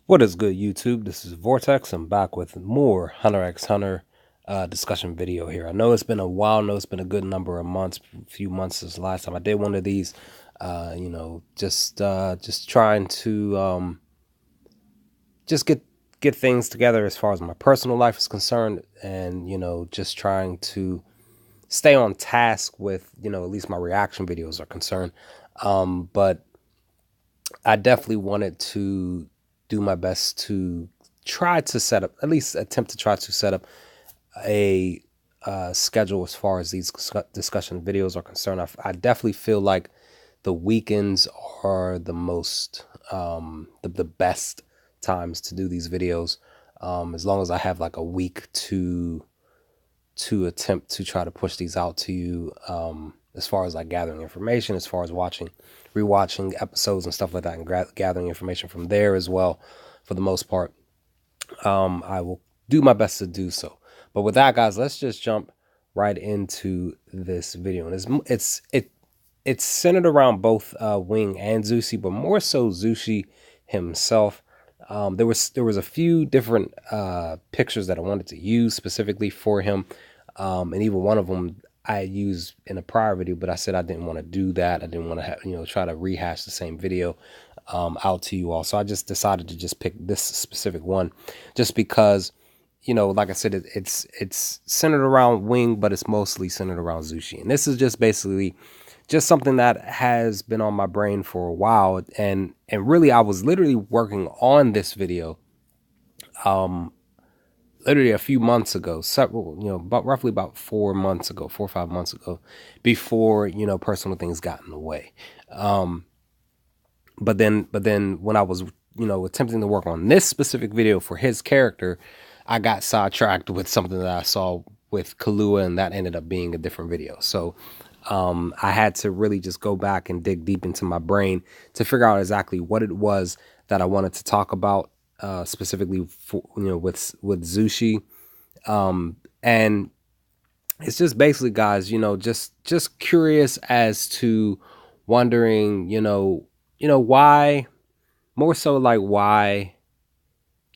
What is good, YouTube? This is Vortex. I'm back with more Hunter x Hunter discussion video here. I know it's been a while. I know it's been a good number of months, a few months since the last time I did one of these. Just trying to just get things together as far as my personal life is concerned, and just trying to stay on task with at least my reaction videos are concerned. But I definitely wanted to do my best to try to set up, at least attempt to try to set up a schedule as far as these discussion videos are concerned. I definitely feel like the weekends are the most, the best times to do these videos. As long as I have like a week to attempt to try to push these out to you, as far as like gathering information, as far as rewatching episodes and stuff like that, and gathering information from there as well. For the most part, I will do my best to do so. But with that, guys, let's just jump right into this video. And it's centered around both Wing and Zushi, but more so Zushi himself. There was a few different pictures that I wanted to use specifically for him, and even one of them I used in a prior video, but I said I didn't want to do that. I didn't want to try to rehash the same video out to you all. So I just decided to just pick this specific one, just because like I said, it's centered around Wing, but it's mostly centered around Zushi. And this is just basically just something that has been on my brain for a while, and really I was literally working on this video literally a few months ago, roughly about 4 months ago, 4 or 5 months ago, before personal things got in the way. But then when I was attempting to work on this specific video for his character, I got sidetracked with something that I saw with Kahlua, and that ended up being a different video. So I had to really just go back and dig deep into my brain to figure out exactly what it was that I wanted to talk about, specifically for, with Zushi. And it's just basically, guys, just curious as to wondering, why, more so like why,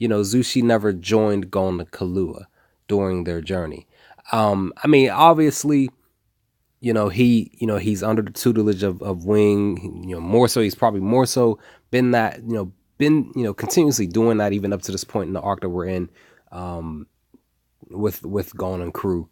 Zushi never joined Gon and Kahlua during their journey. I mean, obviously, he's under the tutelage of Wing, more so, he's probably more so been that, continuously doing that even up to this point in the arc that we're in, with Gon and crew,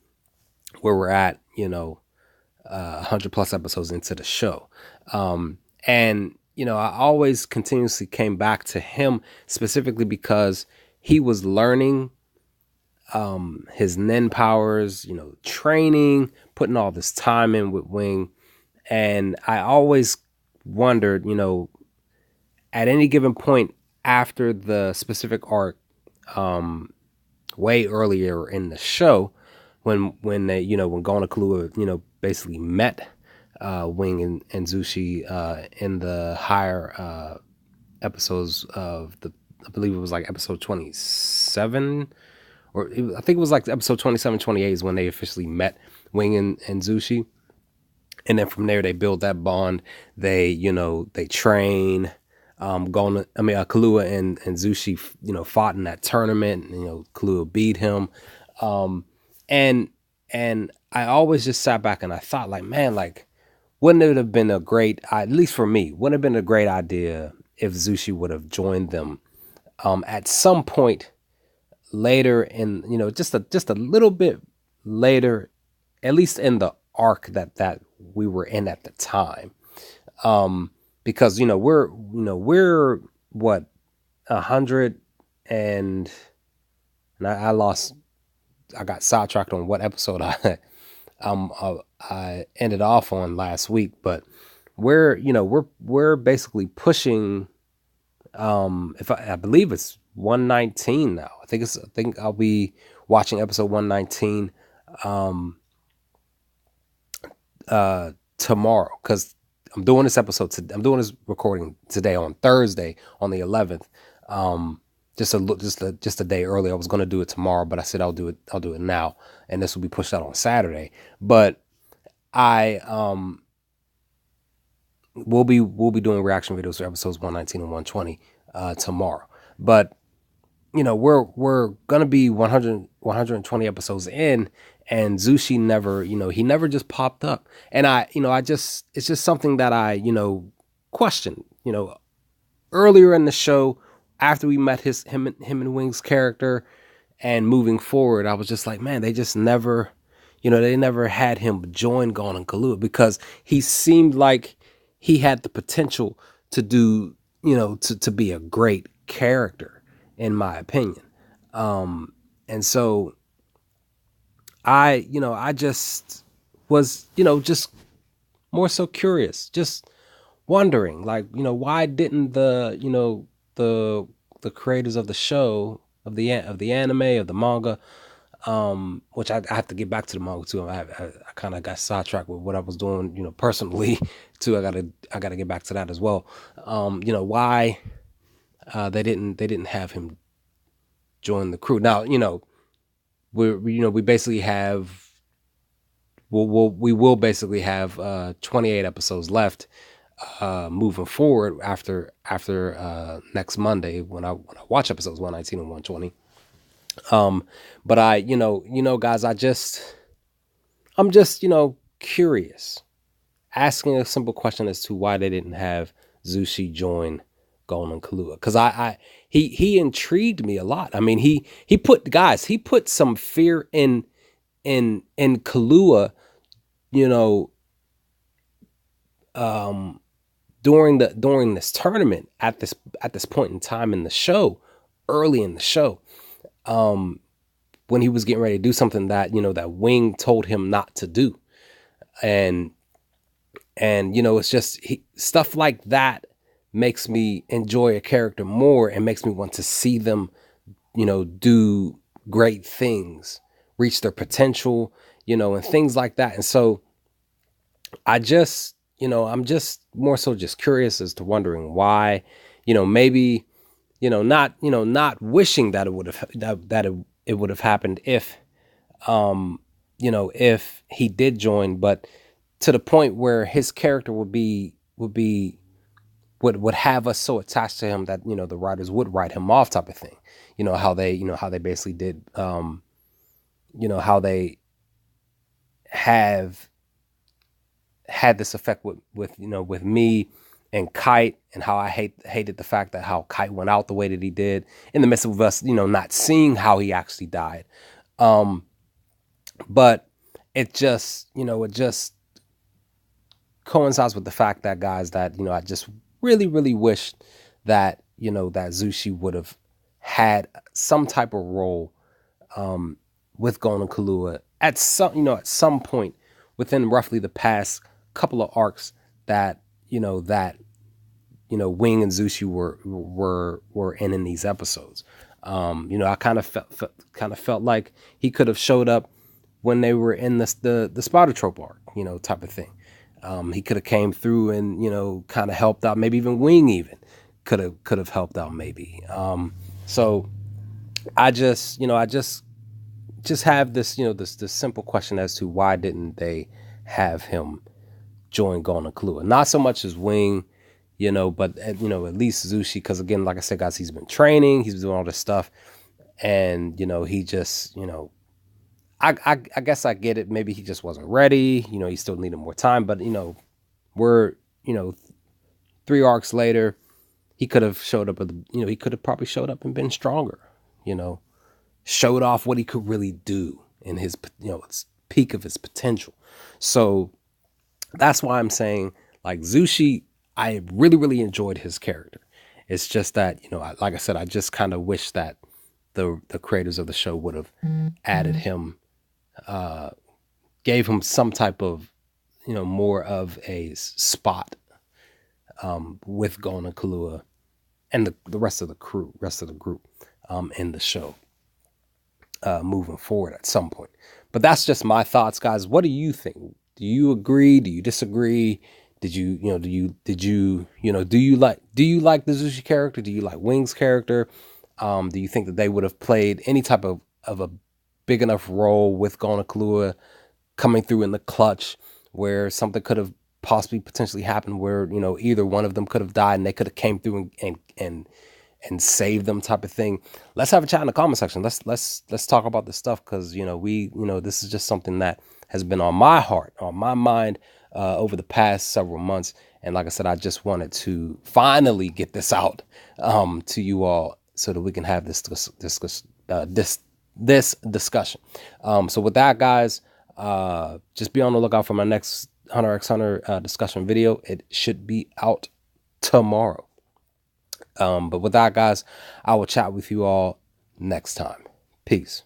where we're at, 100 plus episodes into the show. And I always continuously came back to him specifically because he was learning his nin powers, training, putting all this time in with Wing. And I always wondered, at any given point after the specific arc, way earlier in the show, when they, when Gon and Kahlua, basically met Wing and Zushi in the higher episodes of I believe it was like episode 27, or I think it was like episode 27, 28 is when they officially met Wing and Zushi. And then from there, they build that bond. They, they train. Kahlua and Zushi, fought in that tournament. Kahlua beat him. And I always just sat back and I thought, like, man, like, wouldn't it have been a great, at least for me, wouldn't it have been a great idea if Zushi would have joined them at some point later in, just a little bit later, at least in the arc that we were in at the time. Because we're what, 100 and I got sidetracked on what episode I ended off on last week, but we're basically pushing, if I believe it's 119 now. I think I'll be watching episode 119 tomorrow, because I'm doing this recording today on Thursday, on the 11th. Just a day early. I was going to do it tomorrow, but I said I'll do it now, and this will be pushed out on Saturday. But I we'll be doing reaction videos for episodes 119 and 120 tomorrow. But we're gonna be 120 episodes in, and Zushi never, he never just popped up. And I just, it's just something that I, questioned, earlier in the show, after we met him and Wing's character, and moving forward, I was just like, man, they just never, they never had him join Gon and Kahlua, because he seemed like he had the potential to do, to be a great character, in my opinion. And so I just was, just more so curious, just wondering, like, why didn't the creators of the show, of the anime, of the manga, which I have to get back to the manga too. I kind of got sidetracked with what I was doing, personally too. I gotta get back to that as well. Why they didn't have him join the crew. Now, we basically have, we will basically have 28 episodes left, moving forward after next Monday, when I watch episodes 119 and 120. But guys, I'm just, curious, asking a simple question as to why they didn't have Zushi join Gon and Kahlua, because he intrigued me a lot. I mean, he put some fear in Kahlua, during this tournament, at this point in time in the show, early in the show, when he was getting ready to do something that, that Wing told him not to do. And it's just, stuff like that makes me enjoy a character more, and makes me want to see them, do great things, reach their potential, and things like that. And so I just, I'm just more so just curious as to wondering why, maybe, not wishing that it would have, that it would have happened if, if he did join, but to the point where his character would have us so attached to him that, the writers would write him off, type of thing. How they basically did, how they have had this effect with me and Kite, and how I hated the fact that how Kite went out the way that he did, in the midst of us, not seeing how he actually died. But it just, it just coincides with the fact that, guys, that, I just really, really wish that, that Zushi would have had some type of role, with Gon and Kahlua at some point within roughly the past couple of arcs that, Wing and Zushi were in these episodes. I kind of felt like he could have showed up when they were in the Spider Trope arc, type of thing. He could have came through and, kind of helped out. Maybe even Wing even could have helped out, maybe. So I just have this, this simple question as to why didn't they have him join Gon and Kahlua? Not so much as Wing, but at least Zushi, because again, like I said, guys, he's been training, he's been doing all this stuff, and he just, I guess I get it. Maybe he just wasn't ready. He still needed more time. But we're 3 arcs later, he could have showed up. He could have probably showed up and been stronger. Showed off what he could really do in his peak of his potential. So that's why I'm saying, like, Zushi, I really, really enjoyed his character. It's just that, like I said, I just kind of wish that the creators of the show would have added him, gave him some type of, more of a spot, with Gon and Kahlua and the rest of the group, in the show, moving forward at some point. But that's just my thoughts, guys. What do you think? Do you agree? Do you disagree? Do you like the Zushi character? Do you like Wing's character? Do you think that they would have played any type of a big enough role with Gon and Kahlua coming through in the clutch, where something could have possibly potentially happened, where either one of them could have died and they could have came through and save them type of thing, let's have a chat in the comment section. Let's talk about this stuff, because this is just something that has been on my heart, on my mind, over the past several months. And like I said, I just wanted to finally get this out to you all, so that we can have this discussion. So with that, guys, just be on the lookout for my next Hunter x Hunter discussion video. It should be out tomorrow. But with that, guys, I will chat with you all next time. Peace.